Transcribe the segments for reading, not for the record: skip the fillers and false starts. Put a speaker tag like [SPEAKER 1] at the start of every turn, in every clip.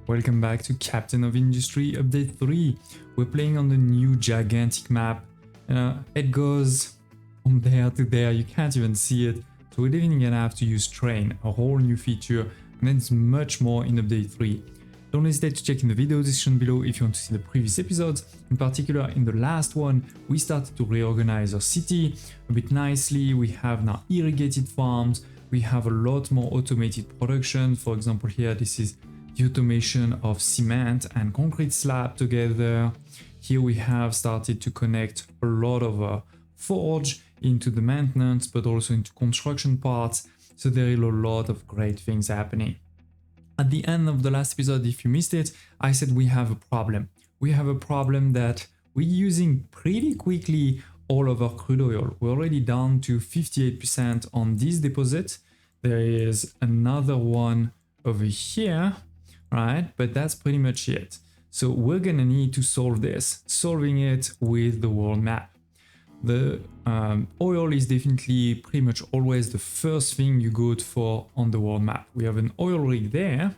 [SPEAKER 1] Welcome back to Captain of Industry Update 3. We're playing on the new gigantic map. It goes from there to there, you can't even see it. So we're even gonna have to use train, a whole new feature, and then it's much more in Update 3. Don't hesitate to check in the video description below if you want to see the previous episodes. In particular, in the last one, we started to reorganize our city a bit nicely. We have now irrigated farms. We have a lot more automated production. For example, here, this is the automation of cement and concrete slab together. Here we have started to connect a lot of forge into the maintenance, but also into construction parts. So there is a lot of great things happening. At the end of the last episode, if you missed it, I said we have a problem. We have a problem that we're using pretty quickly all of our crude oil. We're already down to 58% on this deposit. There is another one over here, right? But that's pretty much it. So we're gonna need to solve this, solving it with the world map. The oil is definitely pretty much always the first thing you go for on the world map. We have an oil rig there.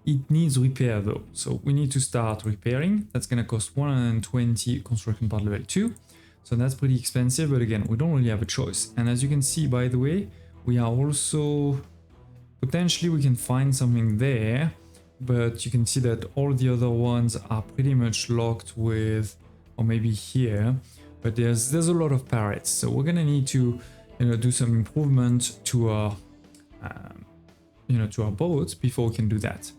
[SPEAKER 1] It needs repair though, so we need to start repairing. That's gonna cost 120 construction part level 2. So that's pretty expensive, but again, we don't really have a choice. And as you can see, by the way, we are also potentially we can find something there, but you can see that all the other ones are pretty much locked with, or maybe here. But there's a lot of parrots, so we're gonna need to do some improvement to our to our boats before we can do that.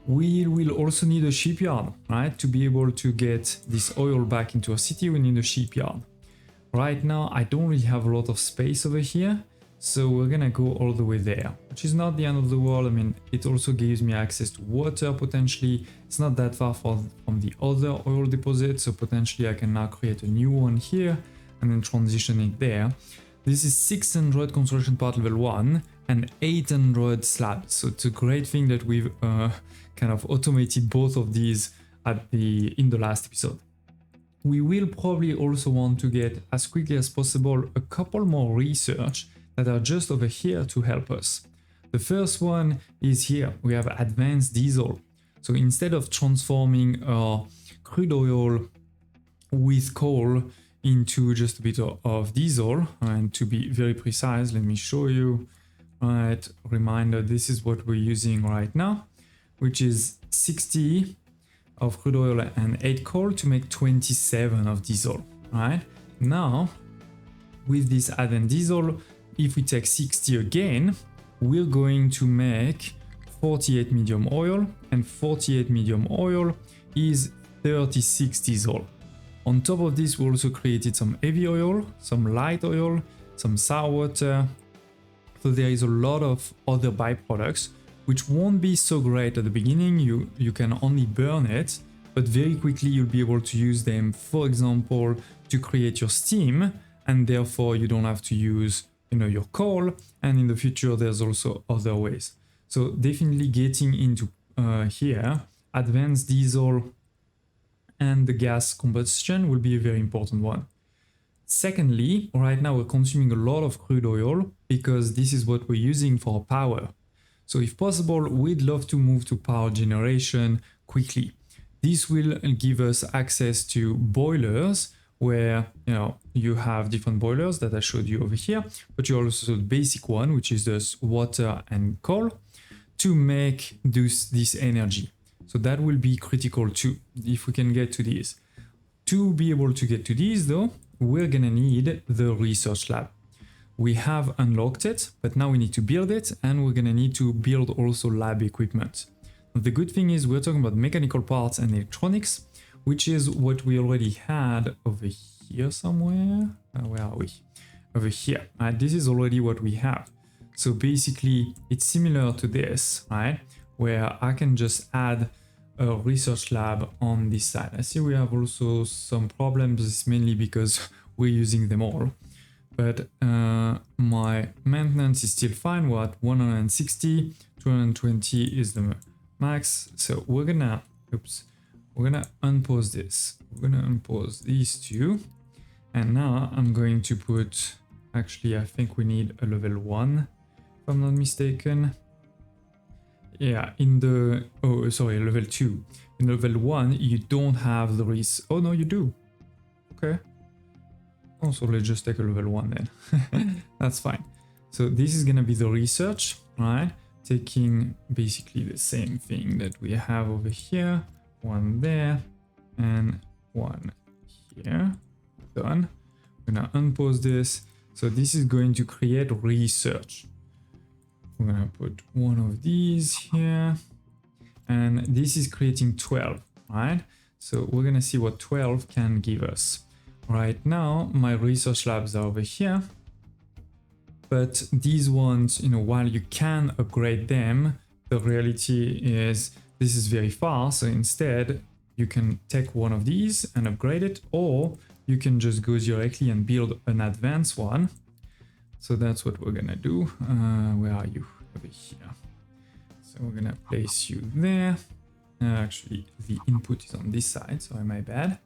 [SPEAKER 1] We will also need a shipyard, right? To be able to get this oil back into our city, we need a shipyard. Right now, I don't really have a lot of space over here, so we're gonna go all the way there, which is not the end of the world. I mean, it also gives me access to water potentially. It's not that far from the other oil deposit, so potentially I can now create a new one here and then transition it there. This is 600 construction part level 1 and 800 slabs, so it's a great thing that we've kind of automated both of these in the last episode. We will probably also want to get as quickly as possible a couple more research that are just over here to help us. The first one is here. We have advanced diesel. So instead of transforming our crude oil with coal into just a bit of diesel, and to be very precise, let me show you. Right, reminder, this is what we're using right now, which is 60 of crude oil and 8 coal to make 27 of diesel. Right now, with this advanced diesel, if we take 60 again, we're going to make 48 medium oil, and 48 medium oil is 36 diesel. On top of this, we also created some heavy oil, some light oil, some sour water. So there is a lot of other byproducts, which won't be so great at the beginning. You can only burn it, but very quickly you'll be able to use them, for example, to create your steam, and therefore you don't have to use your coal, and in the future there's also other ways. So definitely getting into here, advanced diesel and the gas combustion will be a very important one. Secondly, right now we're consuming a lot of crude oil because this is what we're using for power. So if possible, we'd love to move to power generation quickly. This will give us access to boilers where you have different boilers that I showed you over here, but you also the basic one, which is just water and coal, to make this energy. So that will be critical too, if we can get to these. To be able to get to these though, we're gonna need the research lab. We have unlocked it, but now we need to build it, and we're gonna need to build also lab equipment. The good thing is we're talking about mechanical parts and electronics, which is what we already had over here somewhere. Where are we? Over here. This is already what we have. So basically, it's similar to this, right? Where I can just add a research lab on this side. I see we have also some problems, it's mainly because we're using them all. But my maintenance is still fine. We're at 160, 220 is the max. So we're gonna unpause this. We're gonna unpause these two. And now I'm going to put, actually I think we need a level 1, if I'm not mistaken. yeah, in the, oh, sorry, level 2. In level 1, you don't have the risk. Oh, no, you do. Okay. Oh, so let's just take a level 1 then. That's fine. So this is gonna be the research, right? Taking basically the same thing that we have over here. One there and one here. Done. I'm gonna unpause this. So this is going to create research. We're gonna put one of these here. And this is creating 12, right? So we're gonna see what 12 can give us. Right now, my research labs are over here. But these ones, you know, while you can upgrade them, the reality is this is very far. So instead, you can take one of these and upgrade it, or you can just go directly and build an advanced one. So that's what we're gonna do. Where are you? Over here. So we're gonna place you there. Actually, the input is on this side, so my bad.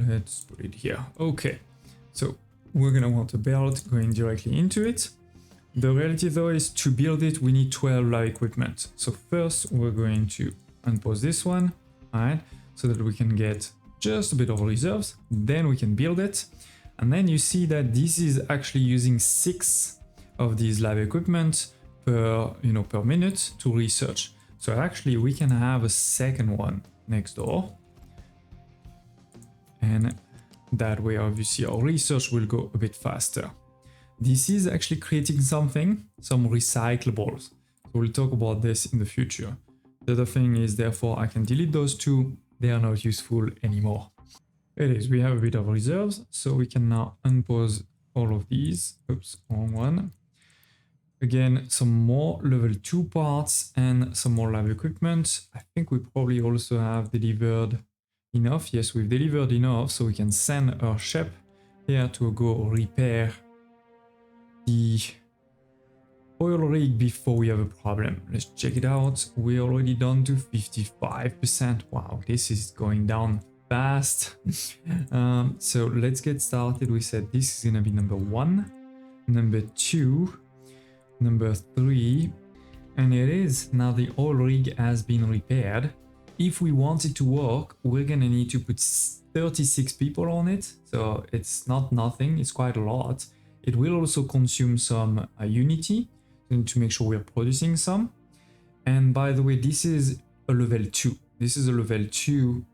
[SPEAKER 1] Let's put it here. Okay, so we're gonna want a belt going directly into it. The reality though is to build it, we need 12 lab equipment. So first we're going to unpause this one, all right, so that we can get just a bit of reserves. Then we can build it. And then you see that this is actually using 6 of these lab equipment per, you know, per minute to research. So actually we can have a second one next door. And that way, obviously, our research will go a bit faster. This is actually creating something, some recyclables. So we'll talk about this in the future. The other thing is, therefore, I can delete those two. They are not useful anymore. It is, we have a bit of reserves, so we can now unpause all of these. Oops, wrong one. Again, some more level 2 parts and some more lab equipment. I think we probably also have delivered enough. Yes, we've delivered enough, so we can send our ship here to go repair the oil rig before we have a problem. Let's check it out. We're already down to 55%. Wow, this is going down fast. So let's get started. We said this is gonna be number 1, number 2, number 3, and it is. Now the oil rig has been repaired. If we want it to work, we're gonna need to put 36 people on it. So it's not nothing, it's quite a lot. It will also consume some Unity to make sure we're producing some. And by the way, this is a level 2. This is a level 2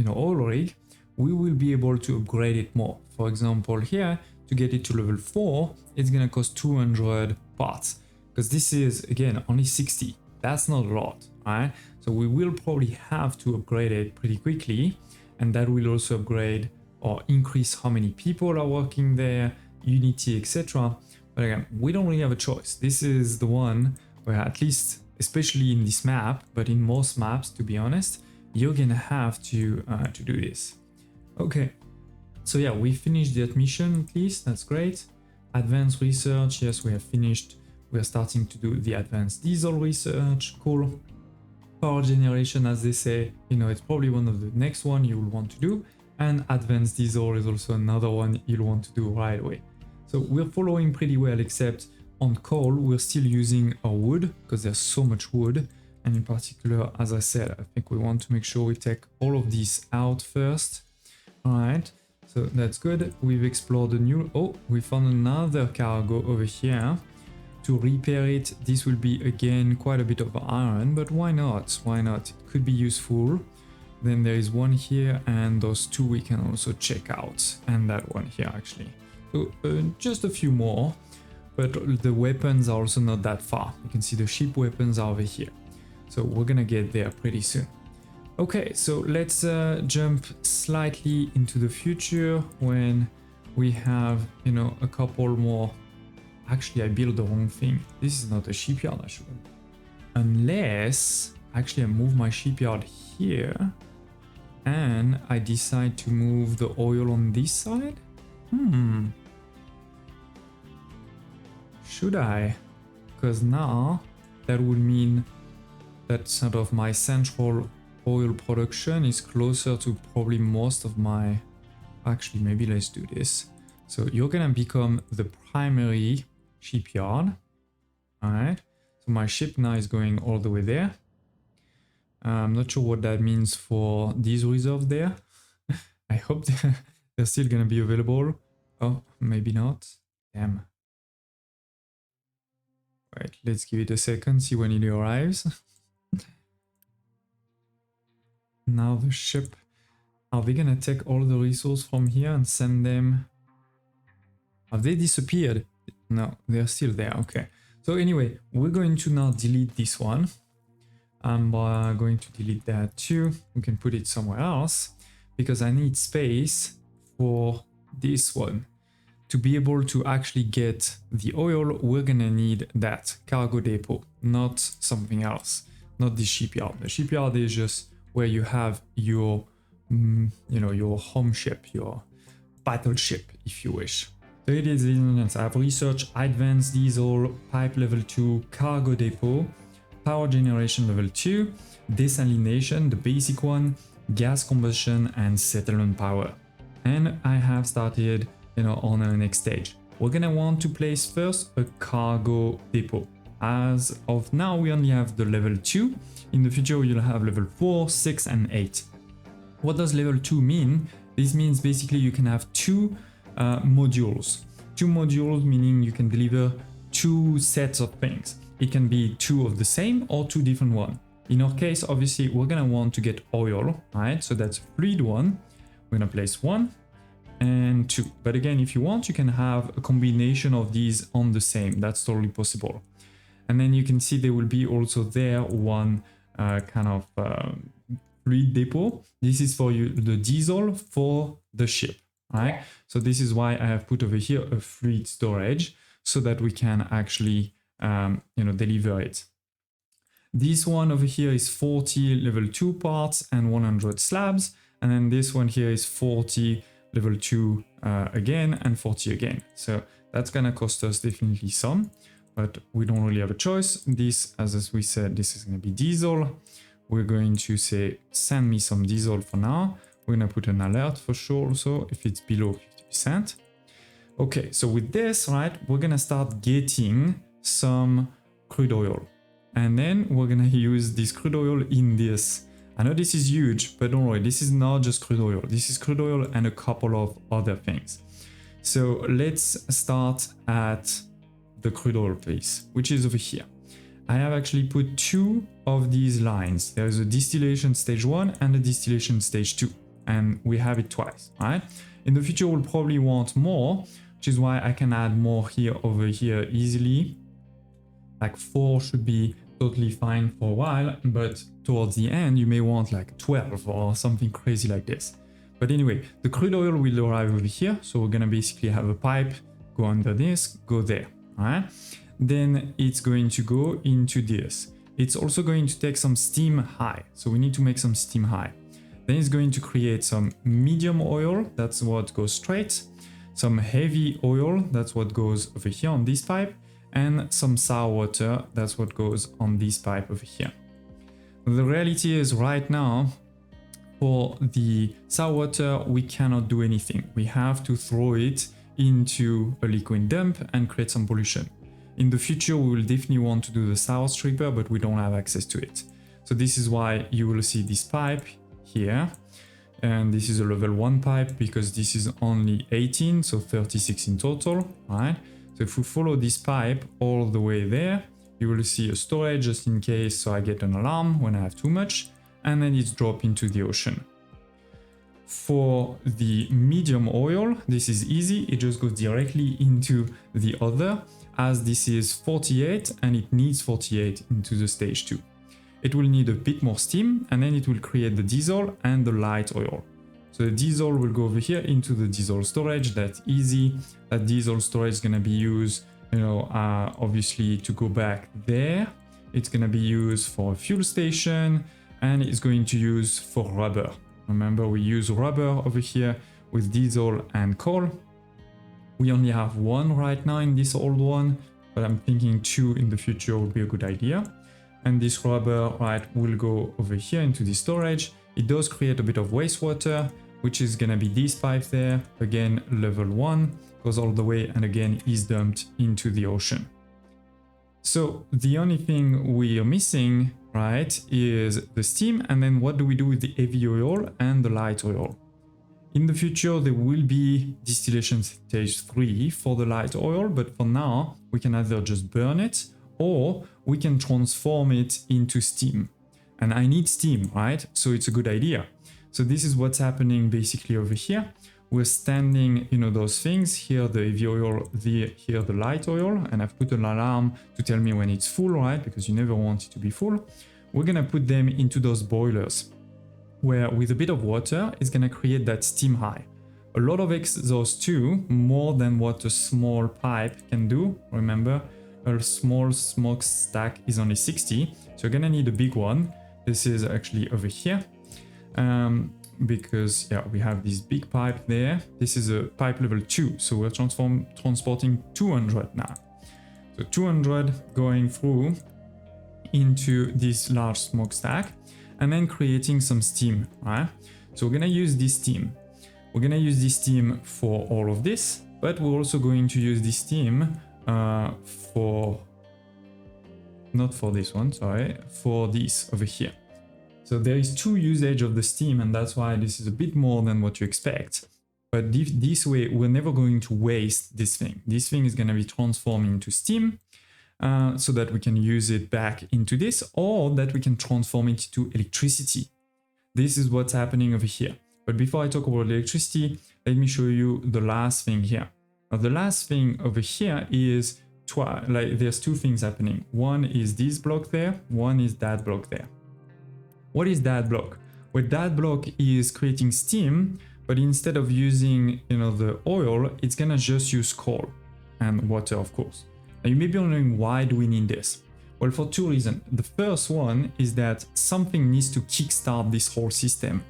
[SPEAKER 1] oil rig. We will be able to upgrade it more. For example, here, to get it to level 4, it's gonna cost 200 parts. Because this is, again, only 60. That's not a lot, right? So we will probably have to upgrade it pretty quickly, and that will also upgrade or increase how many people are working there, Unity, etc. But again, we don't really have a choice. This is the one where, at least, especially in this map, but in most maps, to be honest, you're gonna have to do this. Okay, so yeah, we finished that mission, at least. That's great. Advanced research, yes, we have finished. We're starting to do the advanced diesel research. Cool. Power generation, as they say, you know, it's probably one of the next one you will want to do. And advanced diesel is also another one you'll want to do right away. So we're following pretty well, except on coal, we're still using our wood because there's so much wood. And in particular, as I said, I think we want to make sure we take all of this out first. All right, so that's good. We've explored a new, oh, we found another cargo over here. To repair it, this will be again quite a bit of iron, but why not? Why not? It could be useful. Then there is one here, and those two we can also check out, and that one here actually. So just a few more, but the weapons are also not that far. You can see the ship weapons are over here. So we're gonna get there pretty soon. Okay, so let's jump slightly into the future when we have, you know, a couple more. Actually, I built the wrong thing. This is not a shipyard, I should. Unless, actually, I move my shipyard here and I decide to move the oil on this side. Should I? Because now that would mean that sort of my central oil production is closer to probably most of my... Actually, maybe let's do this. So you're gonna become the primary shipyard. All right. So my ship now is going all the way there. I'm not sure what that means for these reserves there. I hope they're still gonna be available. Oh, maybe not. Damn. Right, let's give it a second, see when it arrives. Now the ship. Are they gonna take all the resources from here and send them? Have they disappeared? No, they're still there. Okay. So anyway, we're going to now delete this one. I'm going to delete that too. We can put it somewhere else because I need space for this one. To be able to actually get the oil, we're gonna need that cargo depot, not something else, not the shipyard. The shipyard is just where you have your, your home ship, your battleship, if you wish. So it is, I have researched advanced diesel pipe level 2 cargo depot, power generation level 2, desalination, the basic one, gas combustion, and settlement power. And I have started on the next stage. We're gonna want to place first a cargo depot. As of now, we only have the level 2. In the future, you'll have level 4, 6, and 8. What does level 2 mean? This means basically you can have two modules. Two modules meaning you can deliver two sets of things. It can be two of the same or two different ones. In our case, obviously, we're gonna want to get oil, right? So that's fluid one. We're gonna place 1 and 2. But again, if you want, you can have a combination of these on the same. That's totally possible. And then you can see there will be also there one fluid depot. This is for you, the diesel for the ship, right? So this is why I have put over here a fluid storage so that we can actually, deliver it. This one over here is 40 level 2 parts and 100 slabs. And then this one here is 40 level 2 again and 40 again. So that's gonna cost us definitely some, but we don't really have a choice. This, as we said, this is gonna be diesel. We're going to say, send me some diesel for now. We're gonna put an alert for sure also if it's below 50%. Okay, so with this, right, we're gonna start getting some crude oil. And then we're gonna use this crude oil in this. I know this is huge, but don't worry, this is not just crude oil. This is crude oil and a couple of other things. So let's start at the crude oil piece, which is over here. I have actually put 2 of these lines. There's a distillation stage 1 and a distillation stage 2, and we have it twice, right? In the future, we'll probably want more, which is why I can add more here over here easily. Like 4 should be totally fine for a while, but towards the end, you may want like 12 or something crazy like this. But anyway, the crude oil will arrive over here. So we're gonna basically have a pipe, go under this, go there, all right? Then it's going to go into this. It's also going to take some steam high. So we need to make some steam high. Then it's going to create some medium oil. That's what goes straight. Some heavy oil. That's what goes over here on this pipe. And some sour water. That's what goes on this pipe over here. The reality is right now, for the sour water, we cannot do anything. We have to throw it into a liquid dump and create some pollution. In the future, we will definitely want to do the sour stripper, but we don't have access to it. So this is why you will see this pipe here. And this is a level 1 pipe because this is only 18, so 36 in total, right? So if we follow this pipe all the way there, you will see a storage just in case, so I get an alarm when I have too much, and then it's dropped into the ocean. For the medium oil, this is easy. It just goes directly into the other, as this is 48 and it needs 48 into the stage 2. It will need a bit more steam and then it will create the diesel and the light oil. So the diesel will go over here into the diesel storage. That's easy. That diesel storage is going to be used, obviously to go back there. It's going to be used for a fuel station and it's going to use for rubber. Remember, we use rubber over here with diesel and coal. We only have 1 right now in this old one, but I'm thinking 2 in the future would be a good idea. And this rubber, right, will go over here into the storage. It does create a bit of wastewater, which is gonna be this pipe there. Again, level 1, goes all the way and again is dumped into the ocean. So the only thing we are missing, right, is the steam. And then what do we do with the heavy oil and the light oil? In the future, there will be distillation stage 3 for the light oil, but for now, we can either just burn it or we can transform it into steam. And I need steam, right? So it's a good idea. So this is what's happening basically over here. We're standing, those things here, the heavy oil, here the light oil, and I've put an alarm to tell me when it's full, right? Because you never want it to be full. We're gonna put them into those boilers, where with a bit of water, it's gonna create that steam high. A lot of exhaust too, more than what a small pipe can do. Remember, a small smokestack is only 60, so you're gonna need a big one. This is actually over here, because yeah, we have this big pipe there. This is a pipe level 2, so we're transporting 200 now. So 200 going through into this large smokestack, and then creating some steam, right? So we're gonna use this steam. We're gonna use this steam for all of this, but we're also going to use this steam not for this one, sorry, for this over here. So there is 2 usage of the steam, and that's why this is a bit more than what you expect. But this way, we're never going to waste this thing. This thing is gonna be transformed into steam, so that we can use it back into this, or that we can transform it to electricity. This is what's happening over here. But before I talk about electricity, let me show you the last thing here. Now, the last thing over here is there's 2 things happening. One is this block there, one is that block there. What is that block? Well, that block is creating steam, but instead of using the oil, it's gonna just use coal and water, of course. Now, you may be wondering, why do we need this? Well, for 2 reasons. The first one is that something needs to kickstart this whole system,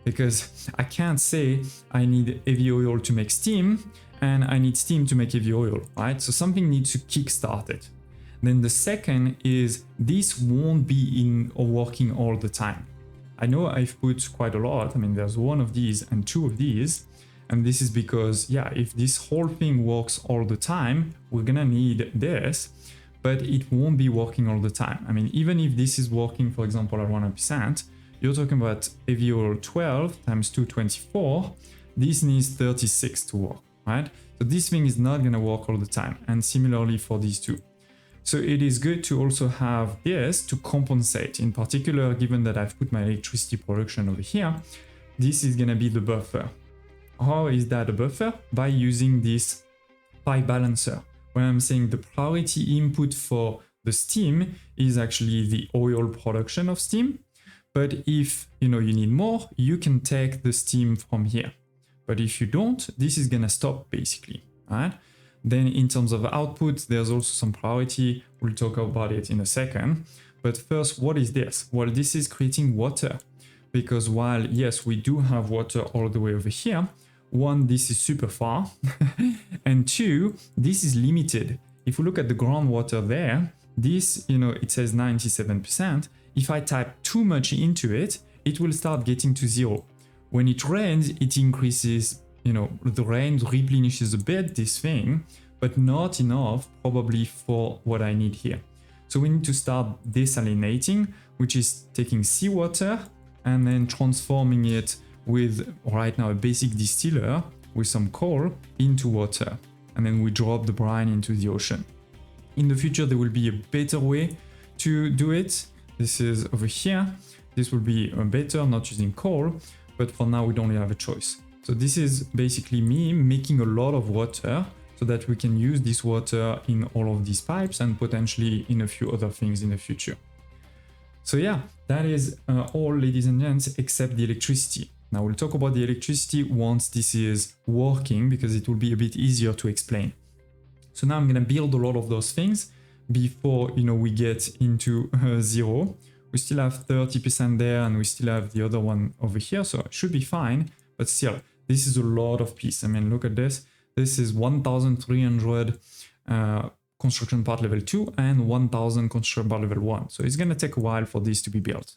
[SPEAKER 1] because I can't say I need heavy oil to make steam and I need steam to make heavy oil, right? So something needs to kickstart it. Then the second is this won't be in or working all the time. I know I've put quite a lot. I mean, there's 1 of these and 2 of these. And this is because, yeah, if this whole thing works all the time, we're gonna need this, but it won't be working all the time. I mean, even if this is working, for example, at 100%, you're talking about heavy oil 12 times 224. This needs 36 to work, right? So this thing is not gonna work all the time. And similarly for these 2. So it is good to also have this to compensate. In particular, given that I've put my electricity production over here, this is gonna be the buffer. How is that a buffer? By using this pipe balancer, where I'm saying the priority input for the steam is actually the oil production of steam. But if you need more, you can take the steam from here. But if you don't, this is gonna stop basically, right? Then in terms of output, there's also some priority. We'll talk about it in a second. But first, what is this? Well, this is creating water. Because while, yes, we do have water all the way over here, 1, this is super far. And 2, this is limited. If we look at the groundwater there, this, it says 97%. If I type too much into it, it will start getting to 0. When it rains, it increases, the rain replenishes a bit this thing, but not enough probably for what I need here. So we need to start desalinating, which is taking seawater and then transforming it with, right now, a basic distiller with some coal into water. And then we drop the brine into the ocean. In the future, there will be a better way to do it. This is over here. This will be better, not using coal, but for now, we don't really have a choice. So this is basically me making a lot of water so that we can use this water in all of these pipes and potentially in a few other things in the future. So yeah, that is all, ladies and gents, except the electricity. Now we'll talk about the electricity once this is working, because it will be a bit easier to explain. So now I'm gonna build a lot of those things before we get into 0. We still have 30% there, and we still have the other one over here, so it should be fine. But still, this is a lot of piece. I mean, look at this. This is 1,300 construction part level 2 and 1,000 construction part level 1. So it's gonna take a while for this to be built.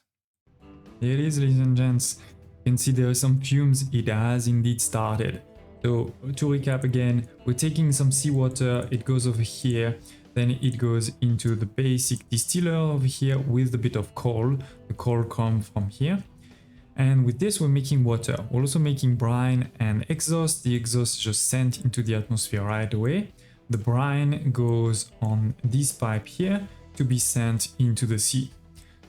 [SPEAKER 1] Here it is, ladies and gents. You can see there are some fumes. It has indeed started. So to recap again, we're taking some seawater. It goes over here. then it goes into the basic distiller over here with a bit of coal. The coal comes from here. And with this, we're making water. We're also making brine and exhaust. The exhaust is just sent into the atmosphere right away. The brine goes on this pipe here to be sent into the sea.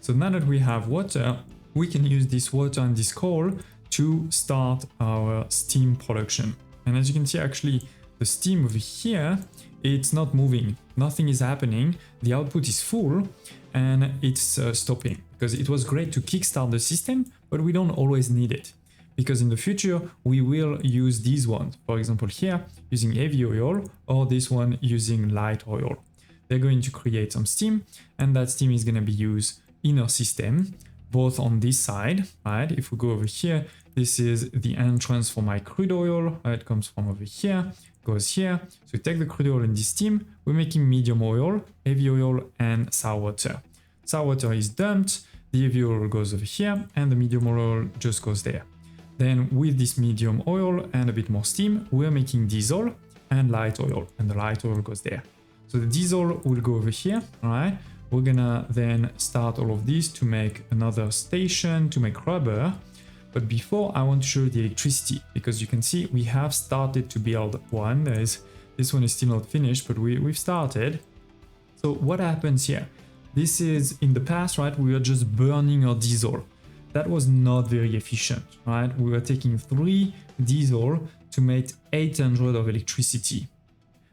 [SPEAKER 1] So now that we have water, we can use this water and this coal to start our steam production. And as you can see, actually, the steam over here, it's not moving. Nothing is happening. The output is full and it's stopping because it was great to kickstart the system, but we don't always need it because in the future we will use these ones. For example, here using heavy oil or this one using light oil. They're going to create some steam and that steam is going to be used in our system, both on this side, right? If we go over here, this is the entrance for my crude oil. It comes from over here, goes here. So we take the crude oil and this steam, we're making medium oil, heavy oil, and sour water. Sour water is dumped, the heavy oil goes over here, and the medium oil just goes there. Then with this medium oil and a bit more steam, we're making diesel and light oil, and the light oil goes there. So the diesel will go over here, all right? We're gonna then start all of these to make another station to make rubber. But before, I want to show you the electricity because you can see we have started to build one. This one is still not finished, but we've started. So what happens here? This is in the past, right? We were just burning our diesel. That was not very efficient, right? We were taking 3 diesel to make 800 of electricity.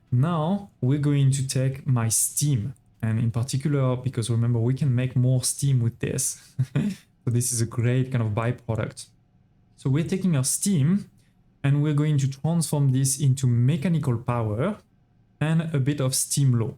[SPEAKER 1] Now we're going to take my steam. And in particular, because remember, we can make more steam with this. So this is a great kind of byproduct. So we're taking our steam and we're going to transform this into mechanical power and a bit of steam law.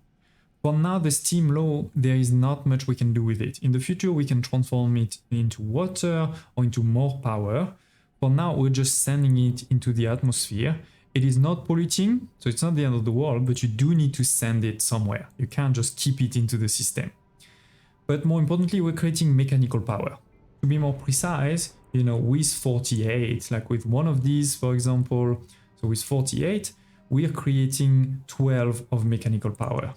[SPEAKER 1] For now, the steam law, there is not much we can do with it. In the future, we can transform it into water or into more power. For now, we're just sending it into the atmosphere. It is not polluting, so it's not the end of the world, but you do need to send it somewhere. You can't just keep it into the system. But more importantly, we're creating mechanical power. To be more precise, you know, with 48, like with one of these, for example, so with 48, we are creating 12 of mechanical power.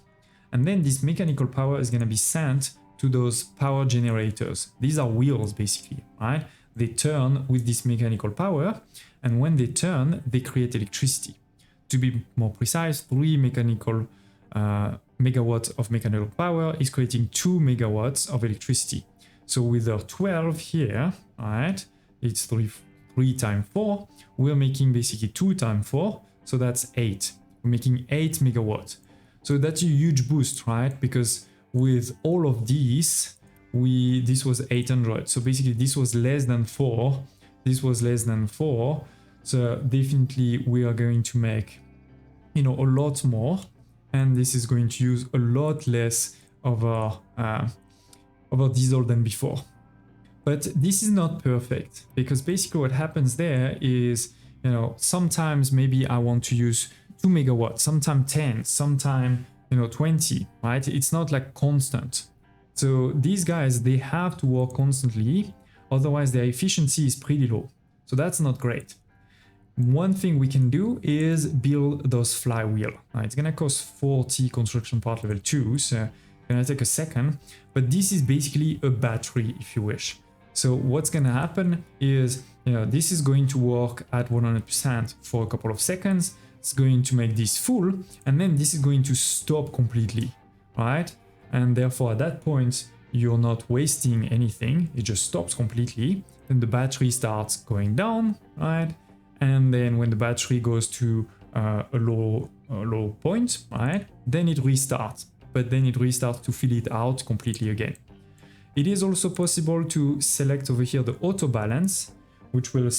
[SPEAKER 1] And then this mechanical power is going to be sent to those power generators. These are wheels, basically, right? They turn with this mechanical power, and when they turn, they create electricity. To be more precise, 3 mechanical megawatts of mechanical power is creating 2 megawatts of electricity. So with our 12 here, right, it's 3 times 4, we're making basically 2 times 4, so that's 8. We're making 8 megawatts. So that's a huge boost, right? Because with all of these, this was 800. So basically this was less than 4. This was less than 4. So definitely we are going to make, you know, a lot more. And this is going to use a lot less of our diesel than before. But this is not perfect because basically what happens there is, you know, sometimes maybe I want to use 2 megawatts, sometimes 10, sometimes, you know, 20, right? It's not like constant. So these guys, they have to work constantly, otherwise their efficiency is pretty low. So that's not great. One thing we can do is build those flywheel. It's gonna cost 40 construction part level 2, so it's gonna take a second, but this is basically a battery if you wish. So what's gonna happen is, you know, this is going to work at 100% for a couple of seconds. It's going to make this full, and then this is going to stop completely, right? And therefore at that point, you're not wasting anything. It just stops completely. Then the battery starts going down, right? And then when the battery goes to a low point, right? Then it restarts, but then it restarts to fill it out completely again. It is also possible to select over here the auto balance, which will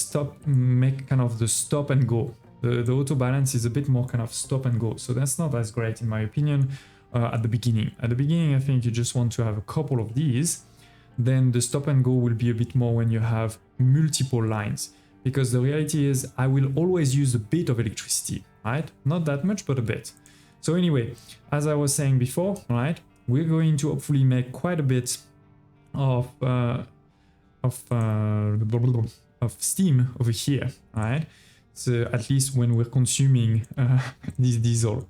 [SPEAKER 1] make kind of the stop and go. The auto balance is a bit more kind of stop and go. So that's not as great in my opinion at the beginning. At the beginning, I think you just want to have a couple of these. Then the stop and go will be a bit more when you have multiple lines. Because the reality is I will always use a bit of electricity, right? Not that much, but a bit. So anyway, as I was saying before, right? We're going to hopefully make quite a bit of steam over here, right? So at least when we're consuming this diesel.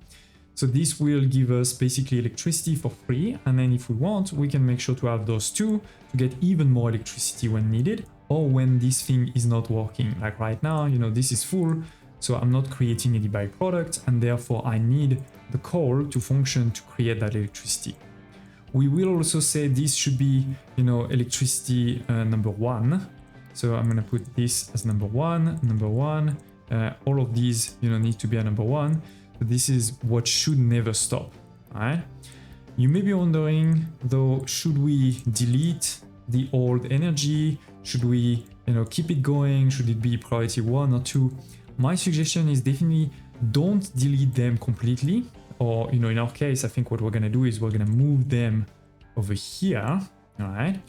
[SPEAKER 1] So this will give us basically electricity for free, and then if we want, we can make sure to have those two to get even more electricity when needed, or when this thing is not working. Like right now, you know, this is full, so I'm not creating any byproduct, and therefore I need the coal to function to create that electricity. We will also say this should be, you know, electricity number one. So I'm gonna put this as number one. All of these, you know, need to be a number one. But this is what should never stop, right? You may be wondering though, should we delete the old energy? Should we, you know, keep it going? Should it be priority 1 or 2? My suggestion is definitely don't delete them completely. Or, you know, in our case, I think what we're gonna do is we're gonna move them over here, all right?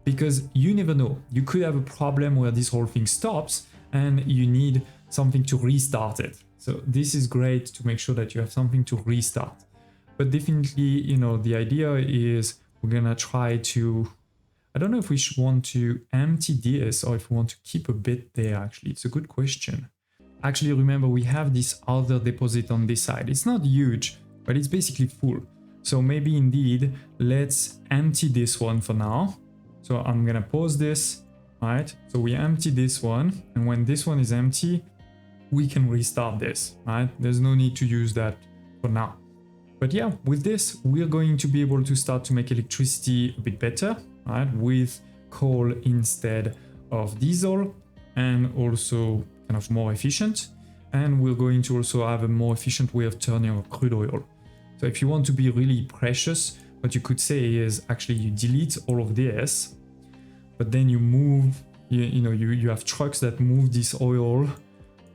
[SPEAKER 1] Because you never know. You could have a problem where this whole thing stops and you need something to restart it. So this is great to make sure that you have something to restart. But definitely, you know, the idea is we're gonna try to, I don't know if we should want to empty this or if we want to keep a bit there. Actually, it's a good question. Actually, remember, we have this other deposit on this side. It's not huge, but it's basically full. So maybe indeed, let's empty this one for now. So I'm gonna pause this, right? So we empty this one, and when this one is empty, we can restart this, right? There's no need to use that for now. But yeah, with this, we're going to be able to start to make electricity a bit better, right? With coal instead of diesel, and also kind of more efficient. And we're going to also have a more efficient way of turning our crude oil. So if you want to be really precious, what you could say is actually you delete all of this, but then you move, you have trucks that move this oil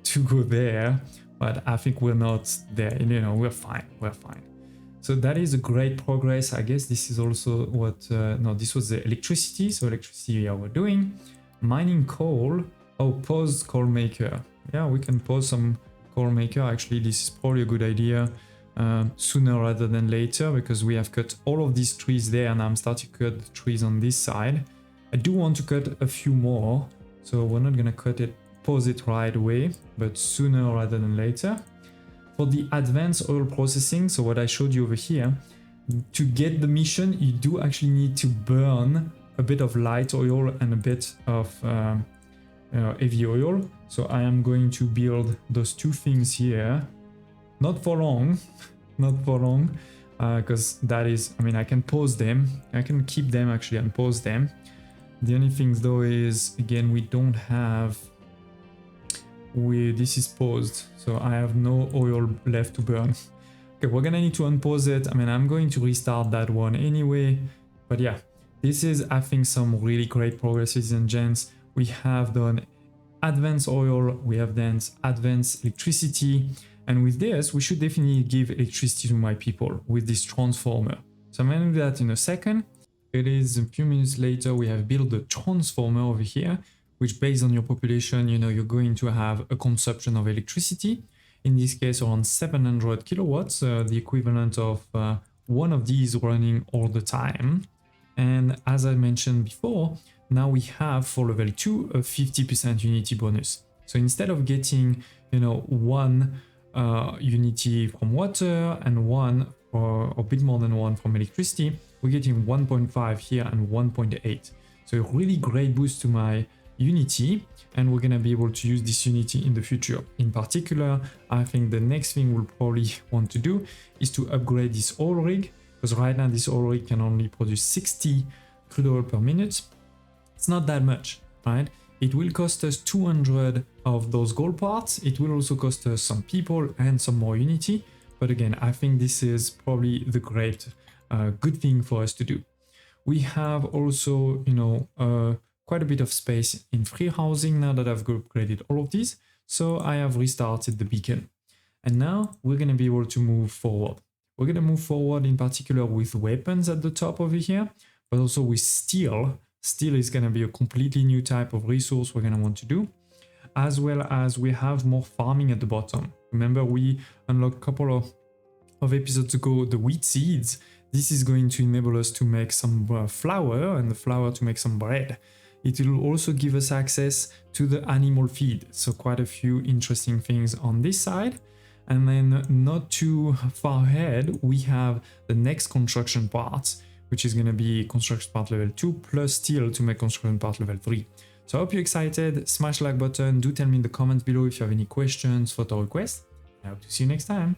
[SPEAKER 1] to go there, but I think we're not there, you know, we're fine. So that is a great progress. I guess this is also what, no, this was the electricity. So electricity, yeah, we're doing. Mining coal, oh, pause coal maker. Yeah, we can pause some coal maker. Actually, this is probably a good idea sooner rather than later, because we have cut all of these trees there and I'm starting to cut the trees on this side. I do want to cut a few more, so we're not gonna pause it right away, but sooner rather than later. For the advanced oil processing, so what I showed you over here, to get the mission, you do actually need to burn a bit of light oil and a bit of heavy oil. So I am going to build those two things here. Not for long, because that is, I mean, I can pause them. I can keep them actually and pause them. The only thing though is, again, we don't have, this is paused, so I have no oil left to burn. Okay, we're gonna need to unpause it. I mean, I'm going to restart that one anyway, but yeah, this is, I think, some really great progress, ladies and gents. We have done advanced oil, we have done advanced electricity, and with this, we should definitely give electricity to my people with this transformer. So I'm gonna do that in a second. It is a few minutes later, we have built the transformer over here, which based on your population, you know, you're going to have a consumption of electricity. In this case, around 700 kilowatts, the equivalent of one of these running all the time. And as I mentioned before, now we have for level 2 a 50% unity bonus. So instead of getting, you know, one unity from water and one or a bit more than one from electricity, we're getting 1.5 here and 1.8. So a really great boost to my unity, and we're gonna be able to use this unity in the future. In particular, I think the next thing we'll probably want to do is to upgrade this oil rig, because right now this oil rig can only produce 60 crude oil per minute. It's not that much, right? It will cost us 200 of those gold parts. It will also cost us some people and some more unity. But again, I think this is probably the great good thing for us to do. We have also, you know, quite a bit of space in free housing now that I've upgraded all of these. So I have restarted the beacon. And now we're going to be able to move forward. We're going to move forward in particular with weapons at the top over here, but also with steel. Steel is going to be a completely new type of resource we're going to want to do, as well as we have more farming at the bottom. Remember, we unlocked a couple of episodes ago the wheat seeds. This is going to enable us to make some flour, and the flour to make some bread. It will also give us access to the animal feed. So quite a few interesting things on this side. And then not too far ahead, we have the next construction part, which is going to be construction part level 2 plus steel to make construction part level 3. So I hope you're excited. Smash the like button. Do tell me in the comments below if you have any questions, photo requests. I hope to see you next time.